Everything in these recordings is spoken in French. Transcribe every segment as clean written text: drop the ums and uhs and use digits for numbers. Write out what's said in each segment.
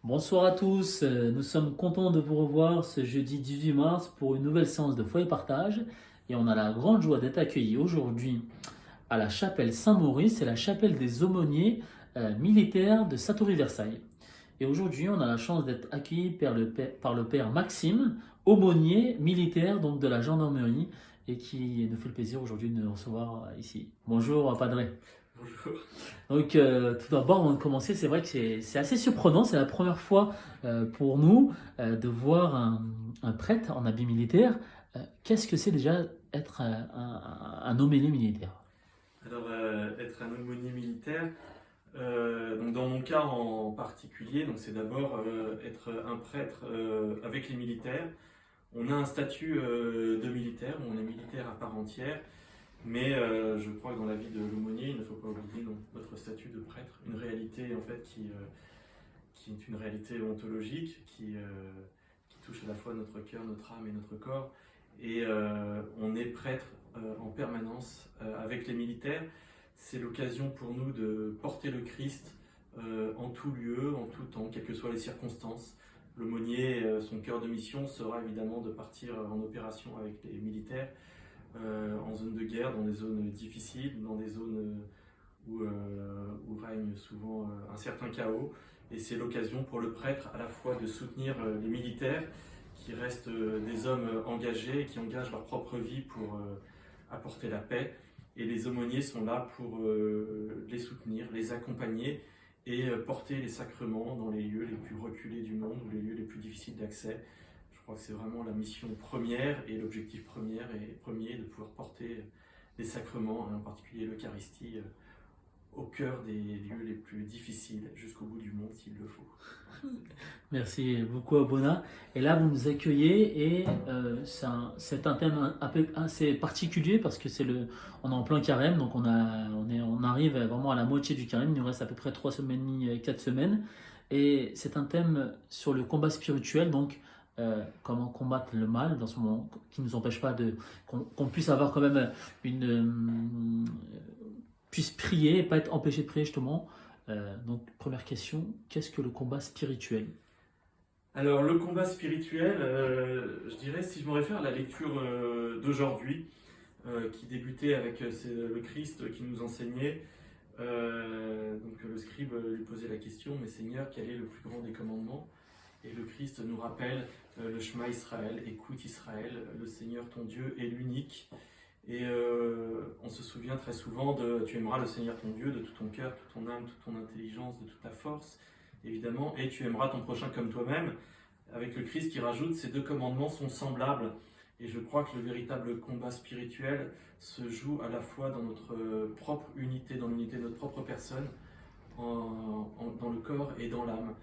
Bonsoir à tous, nous sommes contents de vous revoir ce jeudi 18 mars pour une nouvelle séance de foi et partage. Et on a la grande joie d'être accueillis aujourd'hui à la chapelle Saint-Maurice et la chapelle des aumôniers militaires de Satory-Versailles. Et aujourd'hui, on a la chance d'être accueillis par le père Maxime, aumônier militaire donc de la gendarmerie, et qui nous fait le plaisir aujourd'hui de nous recevoir ici. Bonjour, Padre. Bonjour. Donc, tout d'abord, avant de commencer, c'est vrai que c'est assez surprenant. C'est la première fois pour nous de voir un prêtre en habit militaire. Qu'est-ce que c'est déjà être un aumônier militaire? Alors, être un aumônier militaire, donc dans mon cas en particulier, donc c'est d'abord être un prêtre avec les militaires. On a un statut de militaire, on est militaire à part entière, mais je crois que dans la vie de l'aumônier, il ne faut pas oublier notre statut de prêtre, une réalité en fait qui est une réalité ontologique, qui touche à la fois notre cœur, notre âme et notre corps. Et on est prêtre en permanence avec les militaires. C'est l'occasion pour nous de porter le Christ en tout lieu, en tout temps, quelles que soient les circonstances. L'aumônier, son cœur de mission sera évidemment de partir en opération avec les militaires en zone de guerre, dans des zones difficiles, dans des zones où règne souvent un certain chaos. Et c'est l'occasion pour le prêtre à la fois de soutenir les militaires qui restent des hommes engagés, qui engagent leur propre vie pour apporter la paix. Et les aumôniers sont là pour les soutenir, les accompagner et porter les sacrements dans les lieux les plus reculés du monde ou les lieux les plus difficiles d'accès. Je crois que c'est vraiment la mission première et l'objectif premier de pouvoir porter les sacrements, en particulier l'Eucharistie, au cœur des lieux les plus difficiles, jusqu'au bout du monde s'il le faut. Merci beaucoup, Abona. Et là, vous nous accueillez et c'est un thème assez particulier parce que on est en plein carême, donc on arrive vraiment à la moitié du carême. Il nous reste à peu près 3 semaines et demie, 4 semaines. Et c'est un thème sur le combat spirituel, donc comment combattre le mal dans ce moment, qui ne nous empêche pas qu'on puisse avoir quand même puisse prier et pas être empêché de prier justement. Donc, première question, qu'est-ce que le combat spirituel? Alors, le combat spirituel, je dirais, si je me réfère à la lecture d'aujourd'hui, qui débutait avec le Christ qui nous enseignait, donc le scribe lui posait la question, mais Seigneur, quel est le plus grand des commandements? Et le Christ nous rappelle le Shema Israël, écoute Israël, le Seigneur ton Dieu est l'unique. Et on se souvient très souvent de tu aimeras le Seigneur ton Dieu de tout ton cœur, toute ton âme, toute ton intelligence, de toute ta force, évidemment, et tu aimeras ton prochain comme toi-même. Avec le Christ qui rajoute, ces deux commandements sont semblables. Et je crois que le véritable combat spirituel se joue à la fois dans notre propre unité, dans l'unité de notre propre personne, dans le corps et dans l'âme.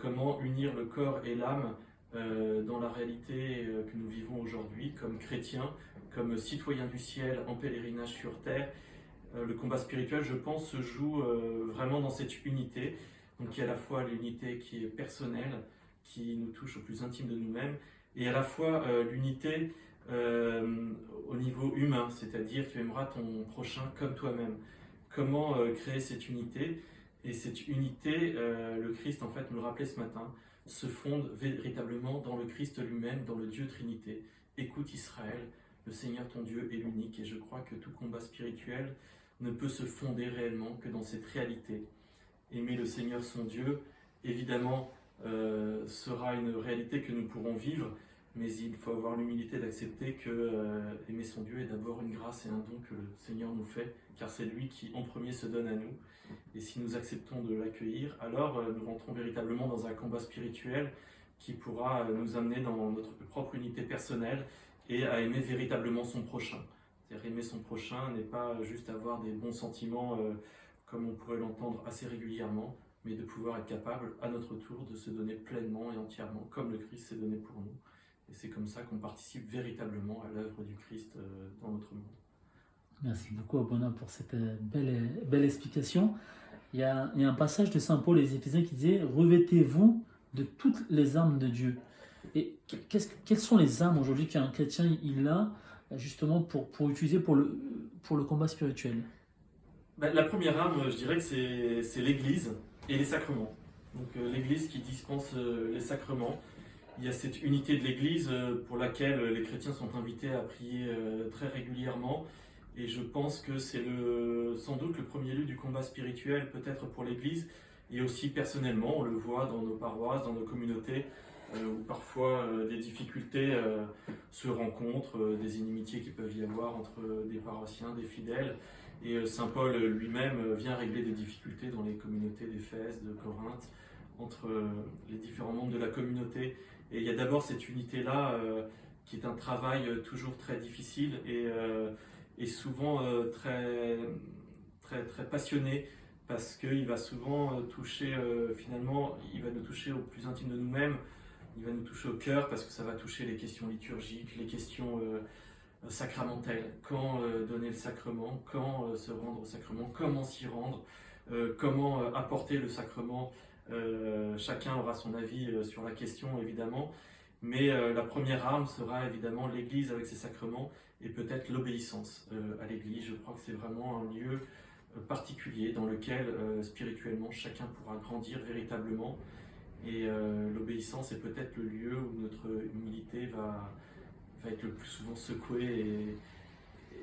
Comment unir le corps et l'âme dans la réalité que nous vivons aujourd'hui comme chrétiens, comme citoyens du ciel en pèlerinage sur terre. Le combat spirituel, je pense, se joue vraiment dans cette unité. Donc il y a à la fois l'unité qui est personnelle, qui nous touche au plus intime de nous-mêmes, et à la fois l'unité au niveau humain, c'est-à-dire tu aimeras ton prochain comme toi-même. Comment créer cette unité? Et cette unité, le Christ en fait nous le rappelait ce matin, se fonde véritablement dans le Christ lui-même, dans le Dieu Trinité. Écoute Israël, le Seigneur ton Dieu est l'unique, et je crois que tout combat spirituel ne peut se fonder réellement que dans cette réalité. Aimer le Seigneur son Dieu, évidemment, sera une réalité que nous pourrons vivre, mais il faut avoir l'humilité d'accepter que aimer son Dieu est d'abord une grâce et un don que le Seigneur nous fait, car c'est lui qui en premier se donne à nous. Et si nous acceptons de l'accueillir, alors nous rentrons véritablement dans un combat spirituel qui pourra nous amener dans notre propre unité personnelle et à aimer véritablement son prochain. C'est-à-dire aimer son prochain n'est pas juste avoir des bons sentiments comme on pourrait l'entendre assez régulièrement, mais de pouvoir être capable à notre tour de se donner pleinement et entièrement comme le Christ s'est donné pour nous. Et c'est comme ça qu'on participe véritablement à l'œuvre du Christ dans notre monde. Merci beaucoup, Abona, pour cette belle explication. Il y a un passage de Saint Paul, les Éphésiens, qui disait « Revêtez-vous de toutes les armes de Dieu ». Et quelles sont les armes aujourd'hui qu'un chrétien il a justement pour utiliser pour le combat spirituel? La première arme, je dirais que c'est l'Église et les sacrements. donc l'Église qui dispense les sacrements. Il y a cette unité de l'Église pour laquelle les chrétiens sont invités à prier très régulièrement. Et je pense que c'est sans doute le premier lieu du combat spirituel, peut-être pour l'Église, et aussi personnellement, on le voit dans nos paroisses, dans nos communautés, où parfois des difficultés se rencontrent, des inimitiés qui peuvent y avoir entre des paroissiens, des fidèles. Et Saint Paul lui-même vient régler des difficultés dans les communautés d'Éphèse, de Corinthe, entre les différents membres de la communauté. Et il y a d'abord cette unité-là qui est un travail toujours très difficile et souvent très, très, très passionné, parce qu'il va souvent toucher, finalement, il va nous toucher au plus intime de nous-mêmes, il va nous toucher au cœur, parce que ça va toucher les questions liturgiques, les questions sacramentelles. Quand donner le sacrement, quand se rendre au sacrement, comment s'y rendre, comment apporter le sacrement. Chacun aura son avis sur la question, évidemment, mais la première arme sera évidemment l'Église avec ses sacrements et peut-être l'obéissance à l'Église. Je crois que c'est vraiment un lieu particulier dans lequel spirituellement chacun pourra grandir véritablement, et l'obéissance est peut-être le lieu où notre humilité va être le plus souvent secouée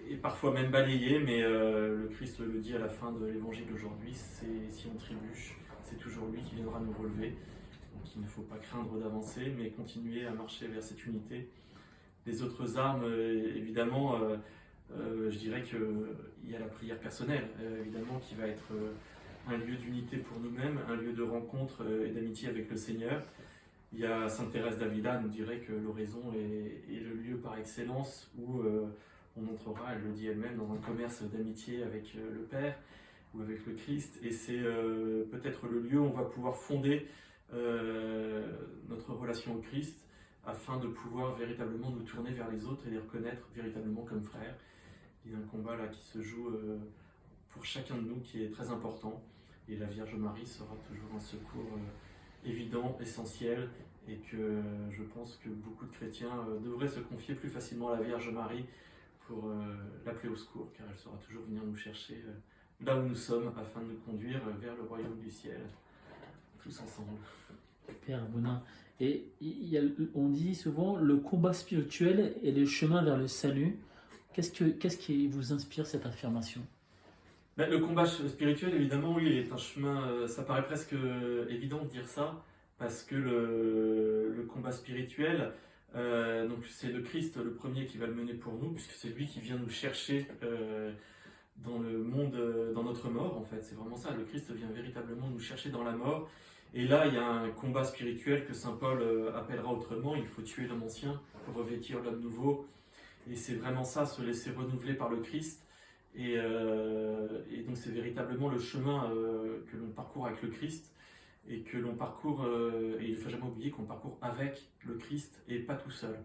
et parfois même balayée, mais le Christ le dit à la fin de l'évangile d'aujourd'hui, c'est si on trébuche, c'est toujours lui qui viendra nous relever. Donc il ne faut pas craindre d'avancer, mais continuer à marcher vers cette unité. Les autres armes, évidemment, je dirais qu'il y a la prière personnelle, évidemment, qui va être un lieu d'unité pour nous-mêmes, un lieu de rencontre et d'amitié avec le Seigneur. Il y a Sainte Thérèse d'Avila nous dirait que l'oraison est le lieu par excellence où on entrera, elle le dit elle-même, dans un commerce d'amitié avec le Père ou avec le Christ, et c'est peut-être le lieu où on va pouvoir fonder notre relation au Christ afin de pouvoir véritablement nous tourner vers les autres et les reconnaître véritablement comme frères. Il y a un combat là qui se joue pour chacun de nous qui est très important, et la Vierge Marie sera toujours un secours évident, essentiel, et que je pense que beaucoup de chrétiens devraient se confier plus facilement à la Vierge Marie pour l'appeler au secours, car elle saura toujours venir nous chercher là où nous sommes, afin de nous conduire vers le royaume du ciel, tous ensemble. Père Bonin, et on dit souvent le combat spirituel est le chemin vers le salut. Qu'est-ce qui vous inspire cette affirmation? Le combat spirituel, évidemment, oui, est un chemin, ça paraît presque évident de dire ça, parce que le combat spirituel, donc c'est le Christ le premier qui va le mener pour nous, puisque c'est lui qui vient nous chercher dans le monde, dans notre mort, en fait. C'est vraiment ça, le Christ vient véritablement nous chercher dans la mort. Et là, il y a un combat spirituel que saint Paul appellera autrement, il faut tuer l'homme ancien pour revêtir l'homme nouveau. Et c'est vraiment ça, se laisser renouveler par le Christ. Et donc c'est véritablement le chemin que l'on parcourt avec le Christ, et que l'on parcourt, et il ne faut jamais oublier qu'on parcourt avec le Christ et pas tout seul.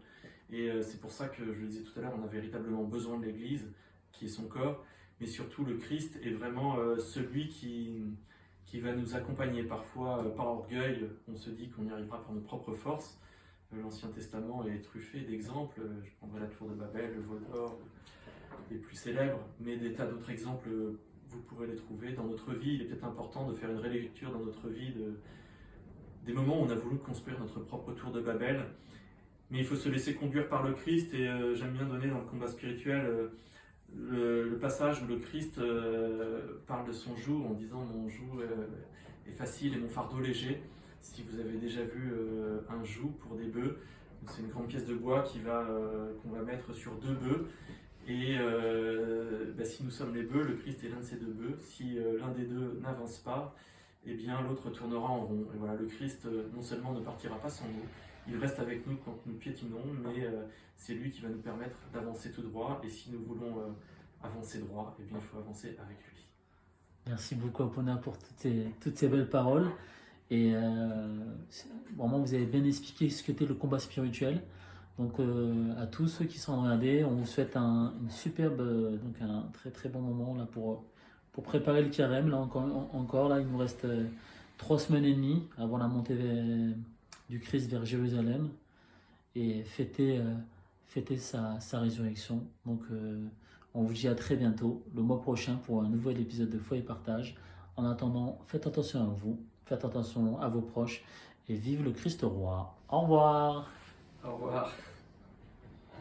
Et c'est pour ça que, je le disais tout à l'heure, on a véritablement besoin de l'Église, qui est son corps, mais surtout le Christ est vraiment celui qui va nous accompagner. Parfois, par orgueil, on se dit qu'on y arrivera par nos propres forces. L'Ancien Testament est truffé d'exemples, je prendrai la tour de Babel, le veau d'or, les plus célèbres, mais des tas d'autres exemples, vous pourrez les trouver dans notre vie. Il est peut-être important de faire une relecture dans notre vie des moments où on a voulu construire notre propre tour de Babel, mais il faut se laisser conduire par le Christ. Et j'aime bien donner dans le combat spirituel le passage où le Christ parle de son joug en disant « mon joug est facile et mon fardeau léger ». Si vous avez déjà vu un joug pour des bœufs, c'est une grande pièce de bois qu'on va mettre sur deux bœufs. Et si nous sommes les bœufs, le Christ est l'un de ces deux bœufs. Si l'un des deux n'avance pas, eh bien l'autre tournera en rond. Et voilà, le Christ non seulement ne partira pas sans nous, il reste avec nous quand nous piétinons, mais c'est lui qui va nous permettre d'avancer tout droit. Et si nous voulons avancer droit, eh bien il faut avancer avec lui. Merci beaucoup Apona pour toutes ces belles paroles. Et vraiment, vous avez bien expliqué ce qu'était le combat spirituel. Donc à tous ceux qui sont regardés, on vous souhaite une superbe, donc un très très bon moment là pour préparer le carême. Là encore là, il nous reste 3 semaines et demie avant la montée du Christ vers Jérusalem et fêter sa résurrection. Donc on vous dit à très bientôt, le mois prochain, pour un nouvel épisode de Foi et Partage. En attendant, faites attention à vous. faites attention à vos proches et vive le Christ roi. Au revoir. Au revoir.